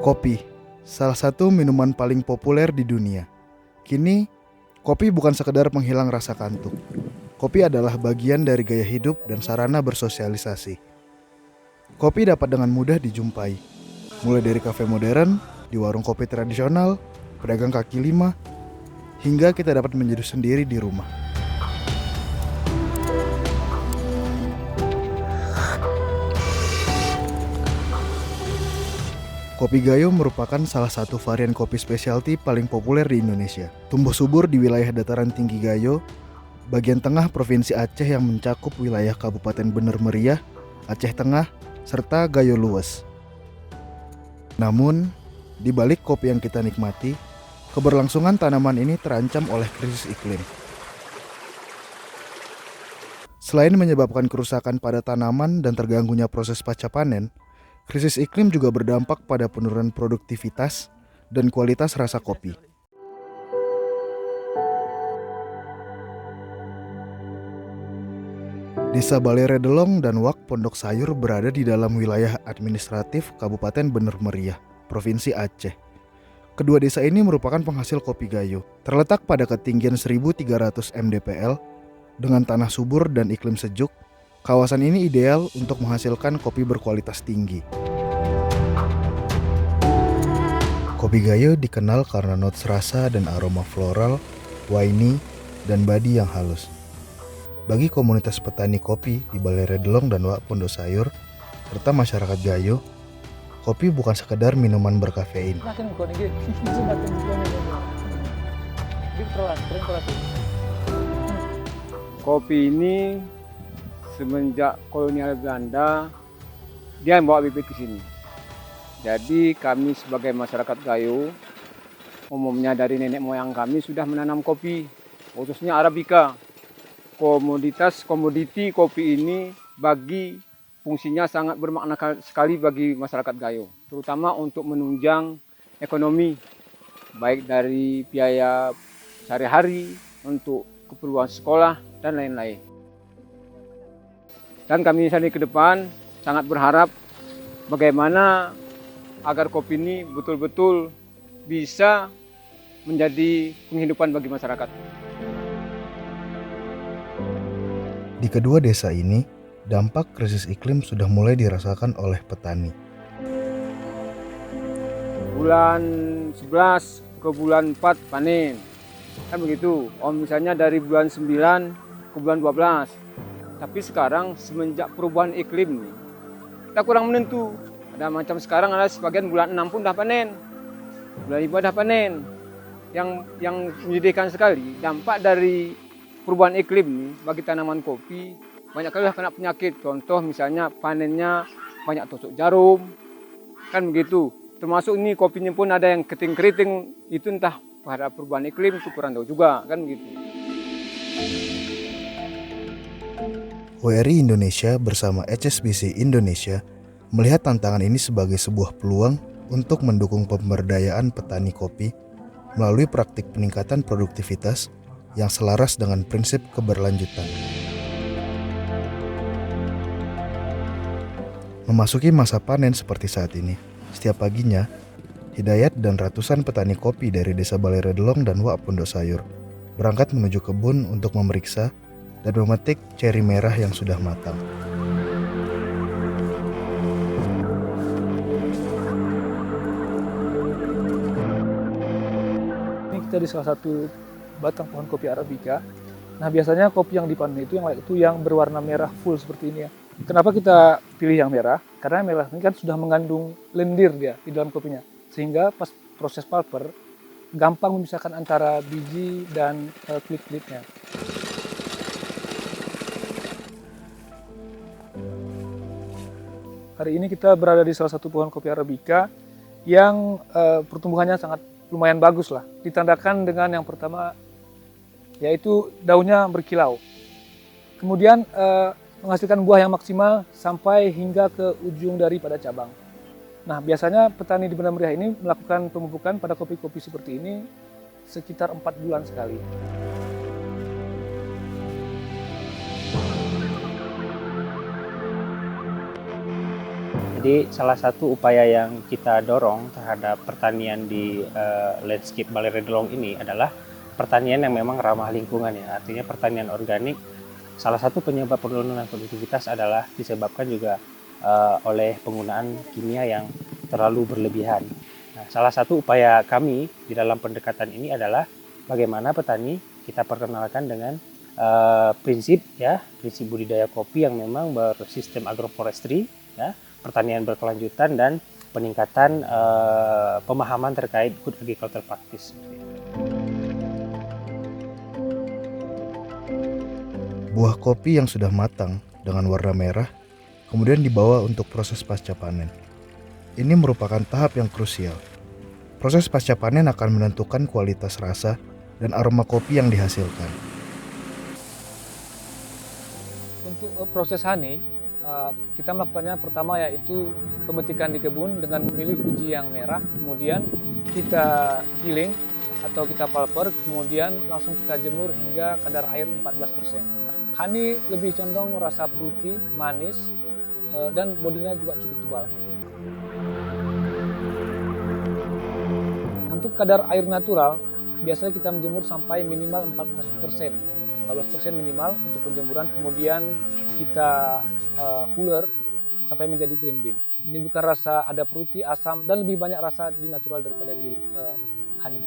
Kopi, salah satu minuman paling populer di dunia. Kini, kopi bukan sekedar penghilang rasa kantuk. Kopi adalah bagian dari gaya hidup dan sarana bersosialisasi. Kopi dapat dengan mudah dijumpai, mulai dari kafe modern, di warung kopi tradisional, pedagang kaki lima, hingga kita dapat menyeduh sendiri di rumah. Kopi Gayo merupakan salah satu varian kopi spesialty paling populer di Indonesia. Tumbuh subur di wilayah dataran tinggi Gayo, bagian tengah Provinsi Aceh yang mencakup wilayah Kabupaten Bener Meriah, Aceh Tengah, serta Gayo Luwes. Namun, di balik kopi yang kita nikmati, keberlangsungan tanaman ini terancam oleh krisis iklim. Selain menyebabkan kerusakan pada tanaman dan terganggunya proses pasca panen, krisis iklim juga berdampak pada penurunan produktivitas dan kualitas rasa kopi. Desa Baleredelong dan Wak Pondok Sayur berada di dalam wilayah administratif Kabupaten Bener Meriah, Provinsi Aceh. Kedua desa ini merupakan penghasil kopi Gayo. Terletak pada ketinggian 1.300 mdpl, dengan tanah subur dan iklim sejuk, kawasan ini ideal untuk menghasilkan kopi berkualitas tinggi. Kopi Gayo dikenal karena notes rasa dan aroma floral, winey, dan body yang halus. Bagi komunitas petani kopi di Baleredelong dan Wak Pondok Sayur, serta masyarakat Gayo, kopi bukan sekedar minuman berkafein. Kopi ini semenjak kolonial Belanda, dia yang bawa bibit ke sini. Jadi kami sebagai masyarakat Gayo, umumnya dari nenek moyang kami sudah menanam kopi, khususnya Arabica. Komoditi kopi ini fungsinya sangat bermakna sekali bagi masyarakat Gayo, terutama untuk menunjang ekonomi, baik dari biaya sehari-hari, untuk keperluan sekolah, dan lain-lain. Dan kami ke depan sangat berharap bagaimana agar kopi ini betul-betul bisa menjadi penghidupan bagi masyarakat. Di kedua desa ini, dampak krisis iklim sudah mulai dirasakan oleh petani. Bulan 11 ke bulan 4 panen, kan begitu. Misalnya dari bulan 9 ke bulan 12. Tapi sekarang semenjak perubahan iklim nih, kita kurang menentu. Ada macam sekarang ada sebagian bulan 6 pun dah panen, bulan 5 dah panen. Yang menyedihkan sekali, dampak dari perubahan iklim nih bagi tanaman kopi, banyak kali kena penyakit. Contoh misalnya panennya banyak tusuk jarum, kan begitu. Termasuk ini kopinya pun ada yang keriting-keriting, itu entah pada perubahan iklim, itu kurang tahu juga, kan begitu. WRI Indonesia bersama HSBC Indonesia melihat tantangan ini sebagai sebuah peluang untuk mendukung pemberdayaan petani kopi melalui praktik peningkatan produktivitas yang selaras dengan prinsip keberlanjutan. Memasuki masa panen seperti saat ini, setiap paginya, Hidayat dan ratusan petani kopi dari desa Baleredelong dan Wak Pondok Sayur berangkat menuju kebun untuk memeriksa dan memetik ceri merah yang sudah matang. Ini kita di salah satu batang pohon kopi Arabica. Nah, biasanya kopi yang dipanen itu yang berwarna merah full seperti ini ya. Kenapa kita pilih yang merah? Karena merah ini kan sudah mengandung lendir dia di dalam kopinya. Sehingga pas proses pulper gampang memisahkan antara biji dan kulit-kulitnya. Hari ini kita berada di salah satu pohon kopi Arabica yang pertumbuhannya sangat lumayan bagus lah. Ditandakan dengan yang pertama yaitu daunnya berkilau. Kemudian menghasilkan buah yang maksimal sampai hingga ke ujung daripada cabang. Nah, biasanya petani di Bener Meriah ini melakukan pemupukan pada kopi-kopi seperti ini sekitar 4 bulan sekali. Jadi salah satu upaya yang kita dorong terhadap pertanian di landscape Balai Redlong ini adalah pertanian yang memang ramah lingkungan ya. Artinya pertanian organik. Salah satu penyebab penurunan produktivitas adalah disebabkan juga oleh penggunaan kimia yang terlalu berlebihan. Nah, salah satu upaya kami di dalam pendekatan ini adalah bagaimana petani kita perkenalkan dengan prinsip budidaya kopi yang memang bersistem agroforestry, ya, pertanian berkelanjutan dan peningkatan pemahaman terkait good agricultural practice. Buah kopi yang sudah matang dengan warna merah kemudian dibawa untuk proses pasca panen. Ini merupakan tahap yang krusial. Proses pasca panen akan menentukan kualitas rasa dan aroma kopi yang dihasilkan. Untuk proses honey, kita melakukannya pertama yaitu pemetikan di kebun dengan memilih biji yang merah, kemudian kita giling atau kita pulper, kemudian langsung kita jemur hingga kadar air 14%. Honey lebih condong rasa fruity, manis, dan bodinya juga cukup tebal. Untuk kadar air natural, biasanya kita menjemur sampai minimal 14%. 14% minimal untuk penjemuran, kemudian kita cooler sampai menjadi green bean. Menimbulkan rasa ada fruity, asam, dan lebih banyak rasa di natural daripada di honey.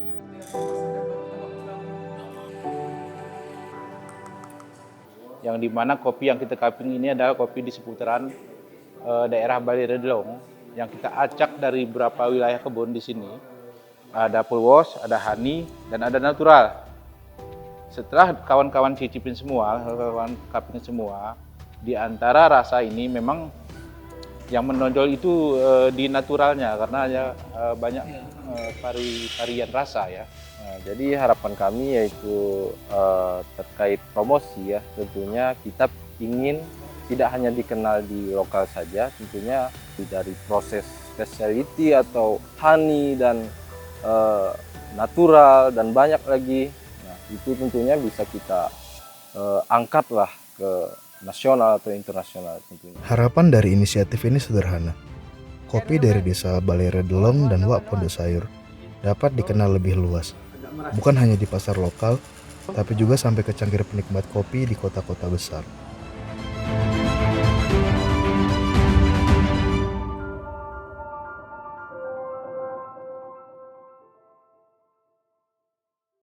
Yang dimana kopi yang kita cupping ini adalah kopi di seputaran daerah Balai Redlong yang kita acak dari beberapa wilayah kebun di sini. Ada full wash, ada honey, dan ada natural. Setelah kawan-kawan cicipin semua, kawan cupping semua, di antara rasa ini memang yang menonjol itu di naturalnya karena ada banyak varian rasa ya. Nah, jadi harapan kami yaitu terkait promosi ya, tentunya kita ingin tidak hanya dikenal di lokal saja, tentunya dari proses specialty atau honey dan natural dan banyak lagi. Nah, itu tentunya bisa kita angkatlah ke nasional atau internasional tentunya. Harapan dari inisiatif ini sederhana. Kopi dari desa Balai Redlong dan Wak Pondosayur dapat dikenal lebih luas. Bukan hanya di pasar lokal, tapi juga sampai ke cangkir penikmat kopi di kota-kota besar.